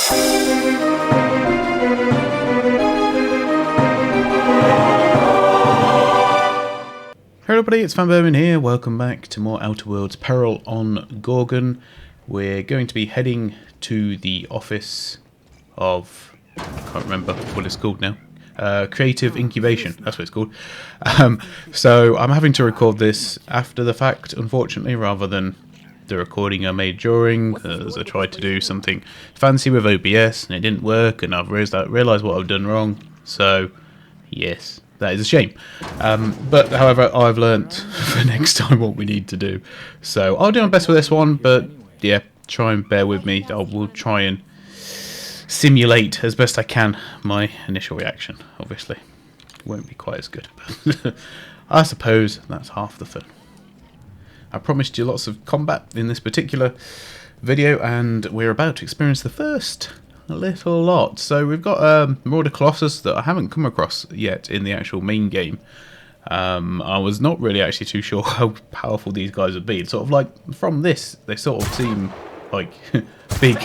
Hello everybody, it's vanburman here. Welcome back to more Outer Worlds Peril on Gorgon. We're going to be heading to the office of... I can't remember what it's called now. Creative Incubation, that's what it's called. So I'm having to record this after the fact, unfortunately, rather than the recording I made during, because I tried to do something fancy with OBS and it didn't work, and I've realised what I've done wrong. So, yes, that is a shame. But, however, I've learnt for next time what we need to do. So I'll do my best with this one, but yeah, try and bear with me. We'll try and simulate as best I can my initial reaction. Obviously, won't be quite as good, but I suppose that's half the fun. I promised you lots of combat in this particular video, and we're about to experience the first little lot. So we've got Marauder Colossus that I haven't come across yet in the actual main game. I was not really actually too sure how powerful these guys would be. Sort of like from this, they sort of seem like big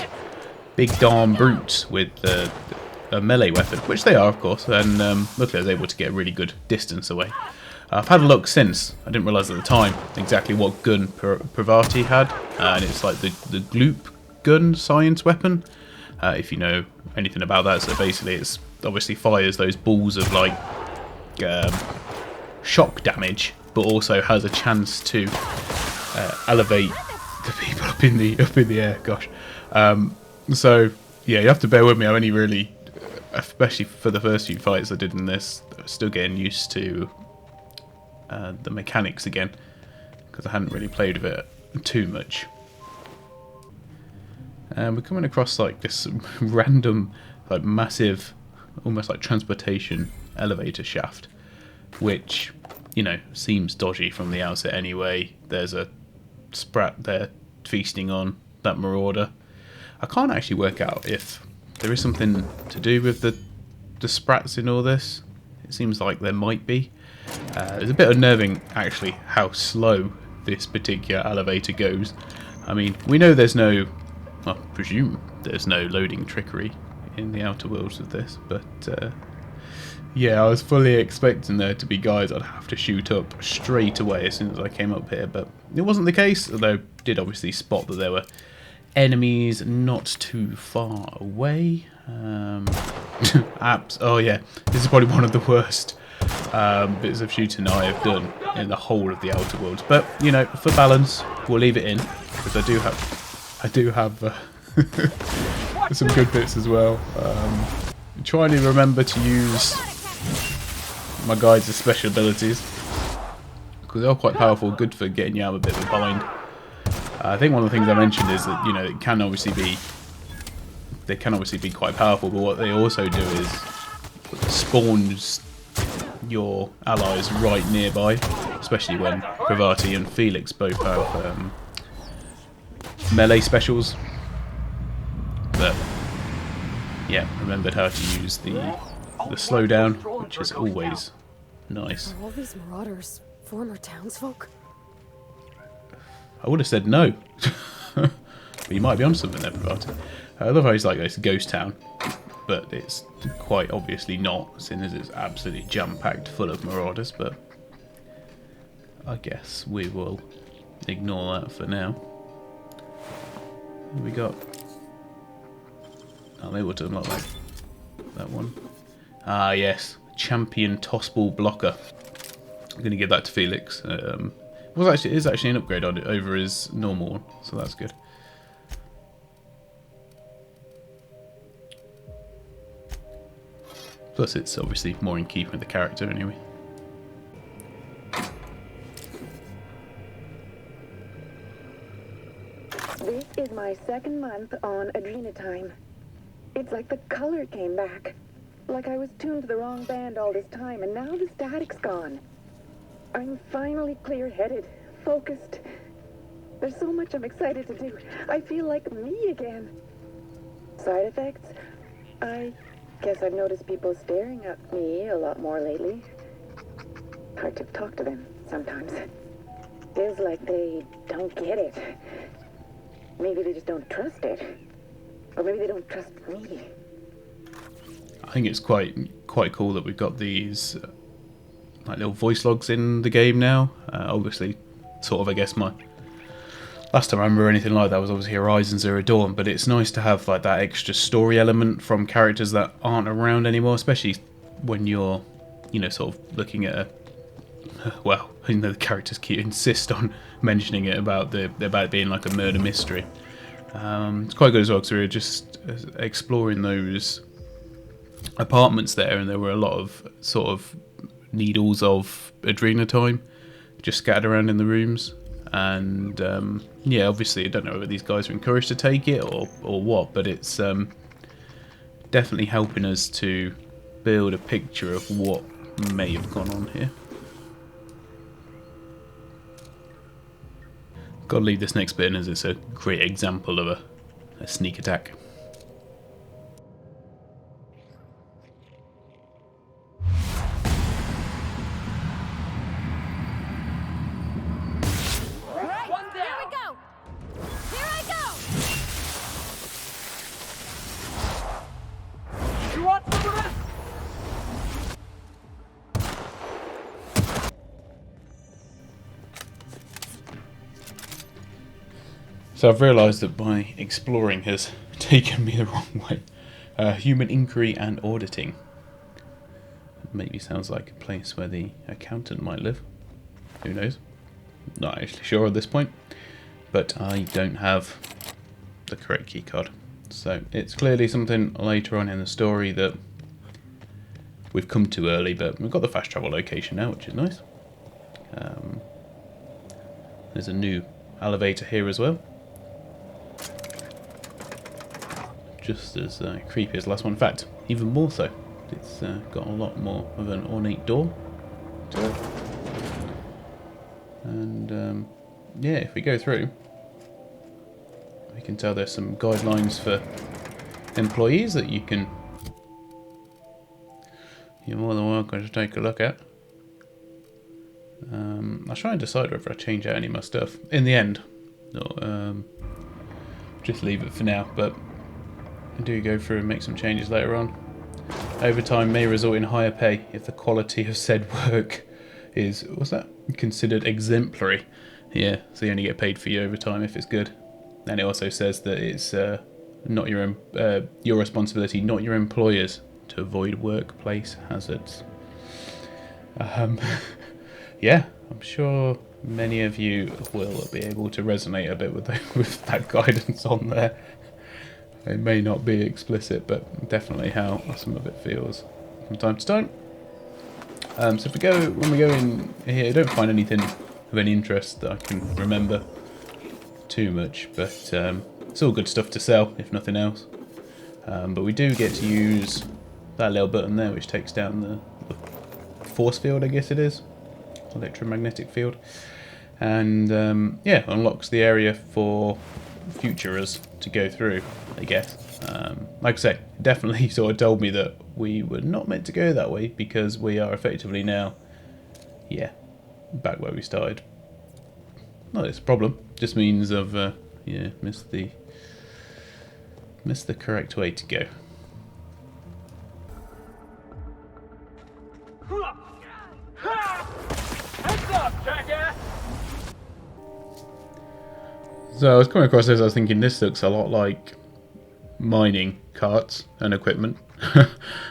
darn brutes with a melee weapon, which they are, of course, and luckily I was able to get a really good distance away. I've had a look since. I didn't realise at the time exactly what gun Pravati had, and it's like the gloop gun science weapon, if you know anything about that. So basically it's obviously fires those balls of like shock damage, but also has a chance to elevate the people up in the air. Gosh. So, yeah, you have to bear with me. I'm only really, especially for the first few fights I did in this, still getting used to the mechanics again, because I hadn't really played with it too much. And we're coming across like this random, like massive, almost like transportation elevator shaft, which, you know, seems dodgy from the outset anyway. There's a sprat there feasting on that marauder. I can't actually work out if there is something to do with the sprats in all this. It seems like there might be. It's a bit unnerving, actually, how slow this particular elevator goes. I mean, we know there's no... I presume there's no loading trickery in the Outer Worlds of this, but... yeah, I was fully expecting there to be guys I'd have to shoot up straight away as soon as I came up here, but it wasn't the case, although I did obviously spot that there were enemies not too far away. Apps. Oh yeah, this is probably one of the worst bits of shooting I have done in the whole of the Outer Worlds. But you know, for balance, we'll leave it in, because I do have some good bits as well. Trying to remember to use my guides' special abilities, because they are quite powerful, good for getting you out of a bit of a bind. I think one of the things I mentioned is that, you know, they can obviously be quite powerful, but what they also do is spawns your allies right nearby, especially when Pravati and Felix both have melee specials. But yeah, remembered how to use the slowdown, which is always nice. Are all these marauders former townsfolk? I would have said no, but you might be on something there, Pravati. I love how he's like this ghost town, but it's quite obviously not, seeing as it's absolutely jam-packed full of marauders, but I guess we will ignore that for now. What have we got? I'm able to unlock that one. Ah, yes. Champion Tossball Blocker. I'm going to give that to Felix. It is actually an upgrade on it over his normal one, so that's good. Plus, it's obviously more in keeping with the character anyway. This is my second month on Adrenatime. It's like the color came back. Like I was tuned to the wrong band all this time, and now the static's gone. I'm finally clear-headed, focused. There's so much I'm excited to do. I feel like me again. Side effects? I guess I've noticed people staring at me a lot more lately. Hard to talk to them sometimes. Feels like they don't get it. Maybe they just don't trust it. Or maybe they don't trust me. I think it's quite cool that we've got these like little voice logs in the game now. Obviously, sort of, I guess my last time I remember anything like that was obviously Horizon Zero Dawn, but it's nice to have like that extra story element from characters that aren't around anymore, especially when you're, you know, sort of looking at a, well, you know, the characters insist on mentioning it about it being like a murder mystery. It's quite good as well because we were just exploring those apartments there, and there were a lot of sort of needles of adrenal time just scattered around in the rooms. And yeah, obviously I don't know whether these guys are encouraged to take it or what, but it's definitely helping us to build a picture of what may have gone on here. Gotta leave this next bit in as it's a great example of a sneak attack. So I've realised that my exploring has taken me the wrong way. Human inquiry and auditing. Maybe sounds like a place where the accountant might live. Who knows? Not actually sure at this point. But I don't have the correct keycard. So it's clearly something later on in the story that we've come to early, but we've got the fast travel location now, which is nice. There's a new elevator here as well. Just as creepy as the last one. In fact, even more so. It's got a lot more of an ornate door to it. And yeah, if we go through, we can tell there's some guidelines for employees that you're more than welcome to take a look at. I'll try and decide whether I change out any of my stuff in the end, or just leave it for now, but I do go through and make some changes later on. Overtime may result in higher pay if the quality of said work is, what's that, considered exemplary. Yeah, so you only get paid for your overtime if it's good. And it also says that it's not your responsibility, not your employer's, to avoid workplace hazards. Yeah, I'm sure many of you will be able to resonate a bit with that guidance on there. It may not be explicit, but definitely how some of it feels from time to time. So when we go in here, I don't find anything of any interest that I can remember too much, but it's all good stuff to sell, if nothing else. But we do get to use that little button there, which takes down the force field, I guess it is, electromagnetic field, and yeah, unlocks the area for future us to go through, I guess. Like I say, definitely sort of told me that we were not meant to go that way, because we are effectively now, yeah, back where we started. Not it's a problem, just means I've yeah, missed the correct way to go. So I was coming across this, I was thinking this looks a lot like mining carts and equipment.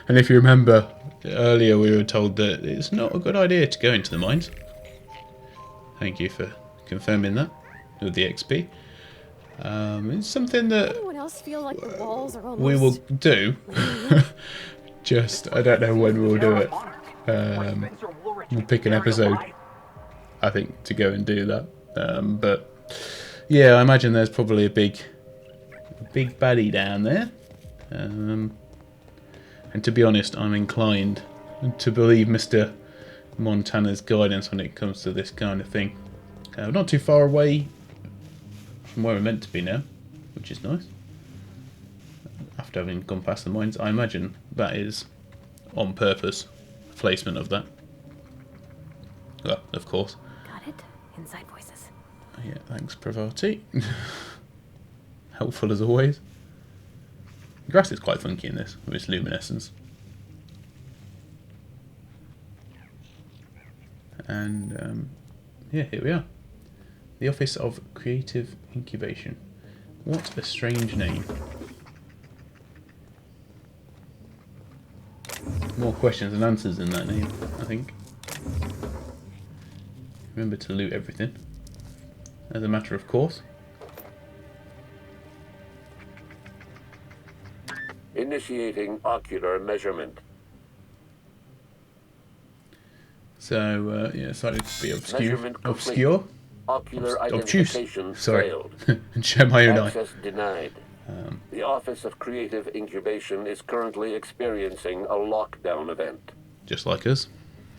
And if you remember, earlier we were told that it's not a good idea to go into the mines. Thank you for confirming that with the XP. It's something that Anyone else feel like the walls are almost... we will do. Just, I don't know when we'll do it. We'll pick an episode, I think, to go and do that. But yeah, I imagine there's probably a big baddie down there. And to be honest, I'm inclined to believe Mr. Montana's guidance when it comes to this kind of thing. We're not too far away from where we're meant to be now, which is nice. After having gone past the mines, I imagine that is on purpose, placement of that. Well, of course. Got it. Inside voices. Yeah, thanks, Pravati. Helpful as always. The grass is quite funky in this, with its luminescence. And yeah, here we are. The Office of Creative Incubation. What a strange name. More questions than answers in that name, I think. Remember to loot everything, as a matter of course. Initiating ocular measurement. So, yeah, decided to be Measurement obscure. Ocular Obtuse. identification Sorry. failed. And share my own eye. Access denied. The Office of Creative Incubation is currently experiencing a lockdown event. Just like us.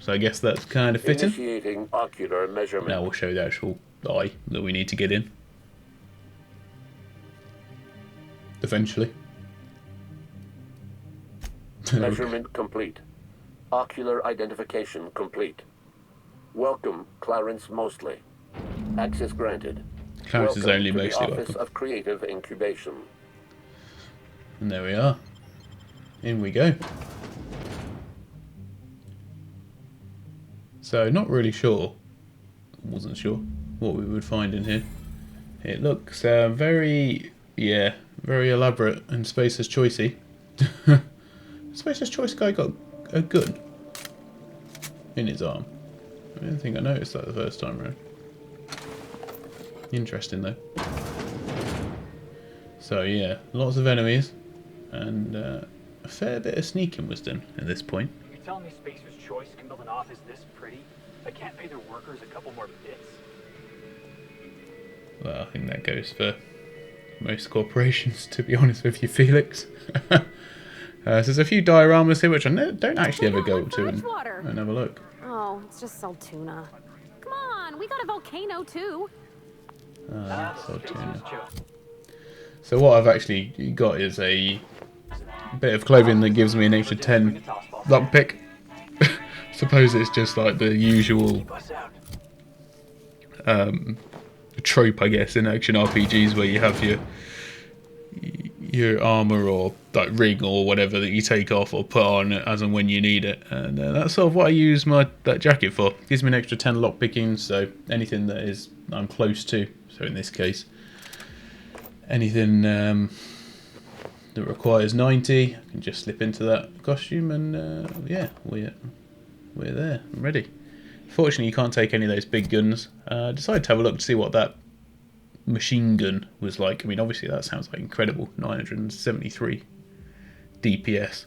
So I guess that's kind of fitting. Initiating ocular measurement. Now we'll show the actual eye that we need to get in. Eventually. Measurement complete. Ocular identification complete. Welcome, Clarence Mostly. Access granted. Clarence is only to the mostly Office welcome. of Creative Incubation. And there we are. In we go. So, not really sure. Wasn't sure what we would find in here. It looks very, yeah, very elaborate and Spacer's choicey. Spacer's Choice guy got a gun in his arm. I didn't think I noticed that the first time around. Interesting though. So yeah, lots of enemies, and a fair bit of sneaking was done at this point. You're telling me Spacer's Choice can build an office this pretty, but can't pay their workers a couple more bits? Well, I think that goes for most corporations, to be honest with you, Felix. So there's a few dioramas here which I don't actually ever go up to and have a look. Oh, it's just Saltuna. Come on, we got a volcano too. So what I've actually got is a bit of clothing that gives me an extra 10 lockpick. Suppose it's just like the usual trope, I guess, in action RPGs where you have your armor or like ring or whatever that you take off or put on as and when you need it, and that's sort of what I use that jacket for. It gives me an extra 10 lockpicking, so anything that I'm close to. So in this case, anything that requires 90, I can just slip into that costume, and yeah, we're there. I'm ready. Fortunately, you can't take any of those big guns. I decided to have a look to see what that machine gun was like. I mean, obviously that sounds like incredible, 973 DPS,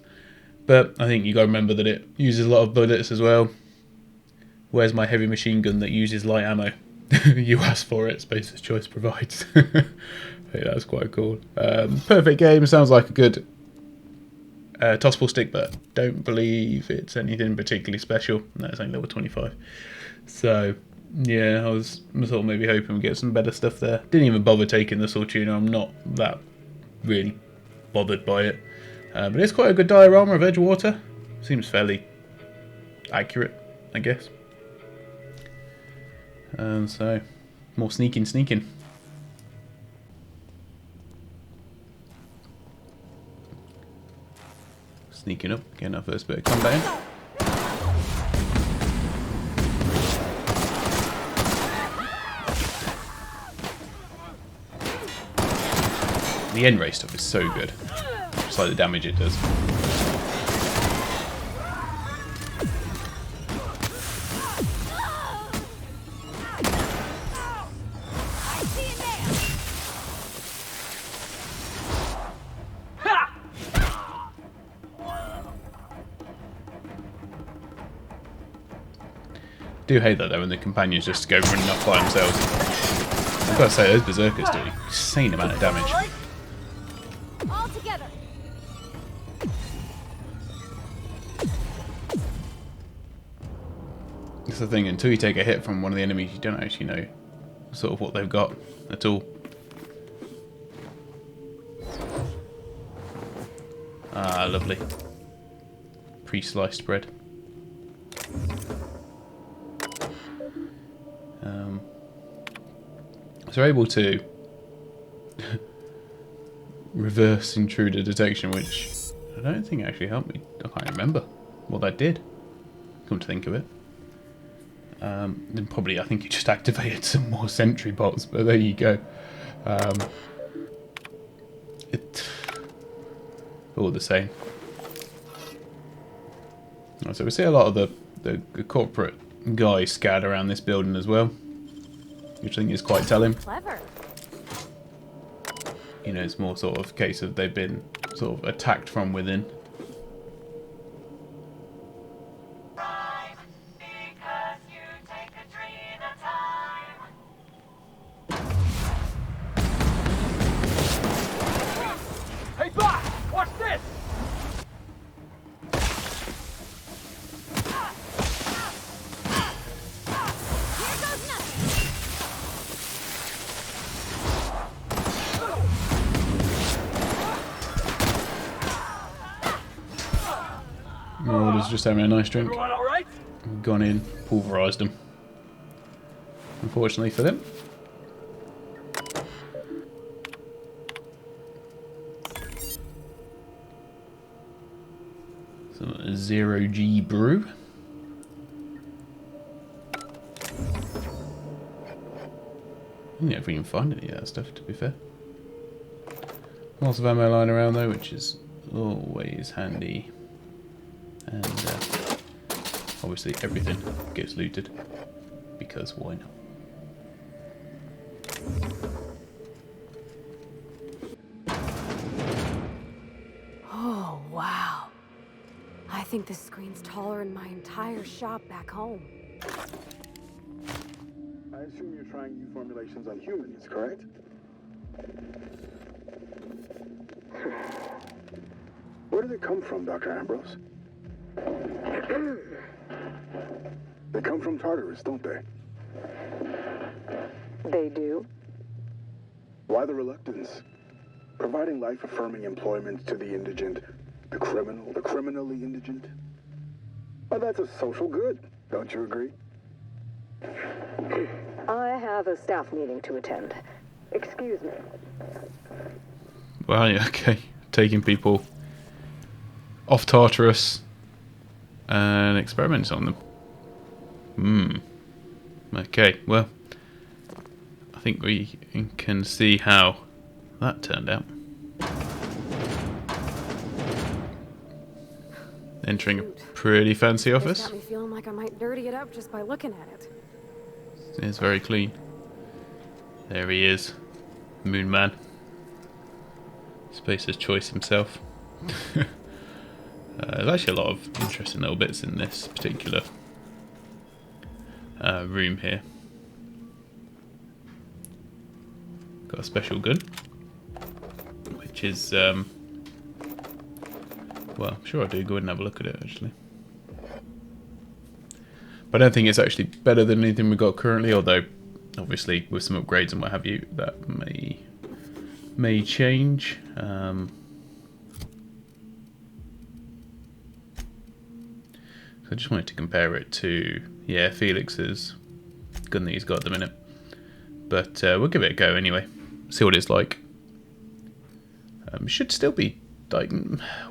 but I think you got to remember that it uses a lot of bullets as well. Where's my heavy machine gun that uses light ammo? You asked for it, Spacer's Choice provides. Hey, that's quite cool. Perfect game, sounds like a good tossable stick, but don't believe it's anything particularly special. That's only level 25. So yeah, I was sort of maybe hoping we'd get some better stuff there. Didn't even bother taking the Saltuna. I'm not that really bothered by it. But it's quite a good diorama of Edgewater. Seems fairly accurate, I guess. And so, more sneaking. Sneaking up, getting our first bit of combat in. The end race stuff is so good. Just like the damage it does. Do hate that though when the companions just go running up by themselves. I've got to say, those berserkers do an insane amount of damage. All together. That's the thing, until you take a hit from one of the enemies, you don't actually know sort of what they've got at all. Ah, lovely. Pre-sliced bread. So we're able to reverse intruder detection, which I don't think actually helped me. I can't remember what that did, come to think of it. Then probably I think it just activated some more sentry bots, but there you go. It all the same. So we see a lot of the corporate guys scattered around this building as well, which I think is quite telling. Clever. You know, it's more sort of a case of they've been sort of attacked from within. Hey, boss! Watch this! Here goes nothing. Marauders just having a nice drink. Everyone all right? Gone in, pulverised them. Unfortunately for them. Some 0G brew. I don't know if we can find any of that stuff, to be fair. Lots of ammo lying around though, which is always handy. And obviously everything gets looted, because why not? Oh, wow. I think this screen's taller than my entire shop back home. I assume you're trying new formulations on humans, correct? Where do they come from, Dr. Ambrose? They come from Tartarus, don't they? They do? Why the reluctance? Providing life-affirming employment to the indigent, the criminally indigent? Well, that's a social good, don't you agree? I have a staff meeting to attend. Excuse me. Well, yeah, okay. Taking people off Tartarus and experiments on them. Okay, well, I think we can see how that turned out. Entering a pretty fancy This office. got me feeling like I might dirty it up just by looking at it. It's very clean. There he is, Moon Man. Spacer's choice himself. There's actually a lot of interesting little bits in this particular room here. Got a special gun, which is, well, I'm sure I do go ahead and have a look at it actually. But I don't think it's actually better than anything we've got currently, although obviously with some upgrades and what have you, that may change. So I just wanted to compare it to, yeah, Felix's gun that he's got at the minute. But we'll give it a go anyway. See what it's like. It should still be, like,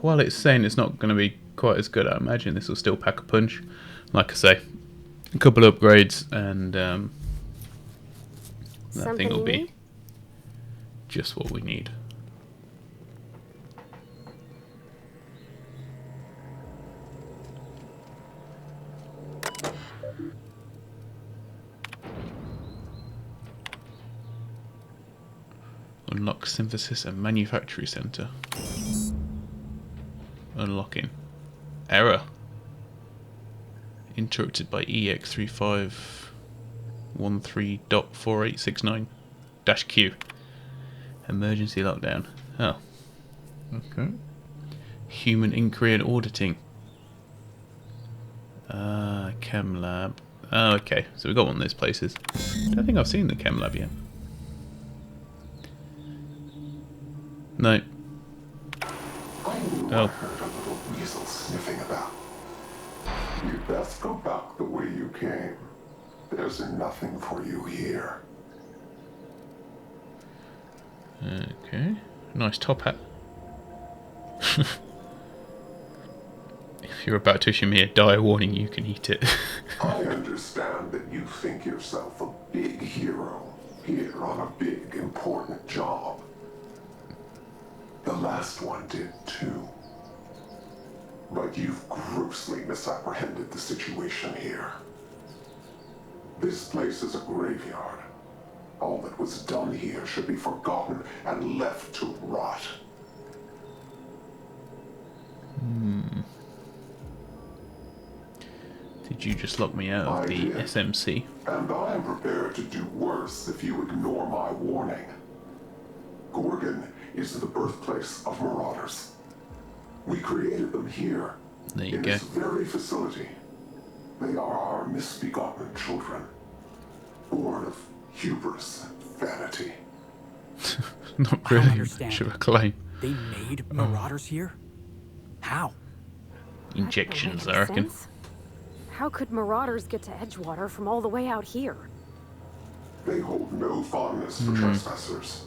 while it's saying it's not going to be quite as good, I imagine this will still pack a punch. Like I say, a couple of upgrades and that Something thing will you be need? just what we need. Unlock synthesis and manufacturing center. Unlocking. Error. Interrupted by EX3513.4869-Q. Emergency lockdown. Oh. Okay. Human inquiry and auditing. Chem lab. Oh, okay. So we got one of those places. I don't think I've seen the chem lab yet. No. Oh. Heard a little weasel sniffing about. You'd best go back the way you came. There's nothing for you here. Okay. Nice top hat. If you're about to issue me a dire warning, you can eat it. I understand that you think yourself a big hero here on a big, important job. The last one did too. But you've grossly misapprehended the situation here. This place is a graveyard. All that was done here should be forgotten and left to rot. Did you just lock me out of the SMC? And I'm prepared to do worse if you ignore my warning. Gorgon is the birthplace of marauders. We created them here. There you in go. this very facility. They are our misbegotten children, born of hubris and vanity. Not I don't really understand. much of a claim. They made marauders here? How? Injections, That I don't make reckon. sense. How could marauders get to Edgewater from all the way out here? They hold no fondness for trespassers.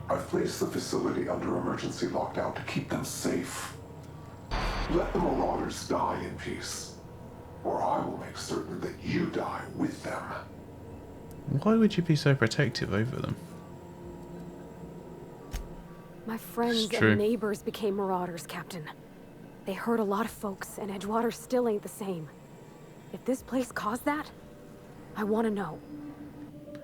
I've placed the facility under emergency lockdown to keep them safe. Let the marauders die in peace, or I will make certain that you die with them. Why would you be so protective over them? My friends true. and neighbors became marauders, Captain. They hurt a lot of folks, and Edgewater still ain't the same. If this place caused that, I want to know.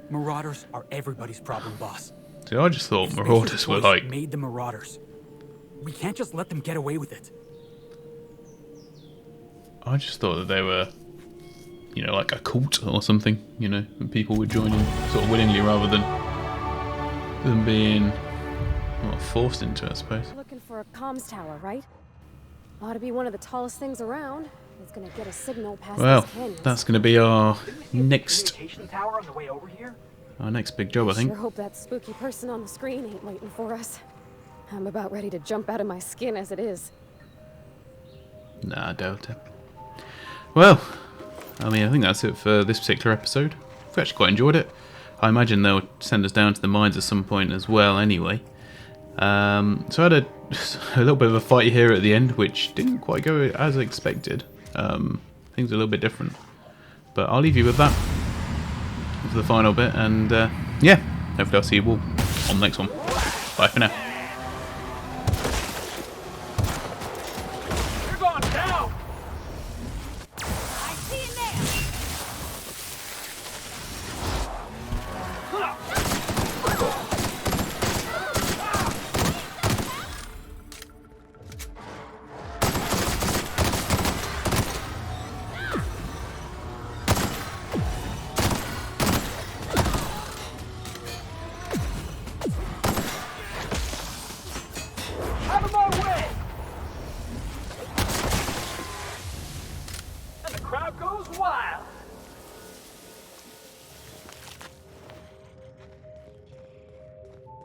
Marauders are everybody's problem, boss. See, I just thought It's marauders Spacer's were choice like... made the marauders. We can't just let them get away with it. I just thought that they were, you know, like a cult or something, you know, and people would join in sort of willingly rather than being, well, forced into it, I suppose. Looking for a comms tower, right? Ought to be one of the tallest things around. It's gonna get a signal past Well, these canyons. that's going to be our Didn't we see a next communication tower on the way over here? big job, I think. Sure hope that spooky person on the screen ain't waiting for us. I'm about ready to jump out of my skin as it is. Nah, I doubt it. Well, I mean, I think that's it for this particular episode. I've actually quite enjoyed it. I imagine they'll send us down to the mines at some point as well anyway. So I had a little bit of a fight here at the end, which didn't quite go as expected. Things are a little bit different. But I'll leave you with that for the final bit, and yeah, hopefully I'll see you all on the next one. Bye for now. You're going down! I see you there! Out of my way! And the crowd goes wild!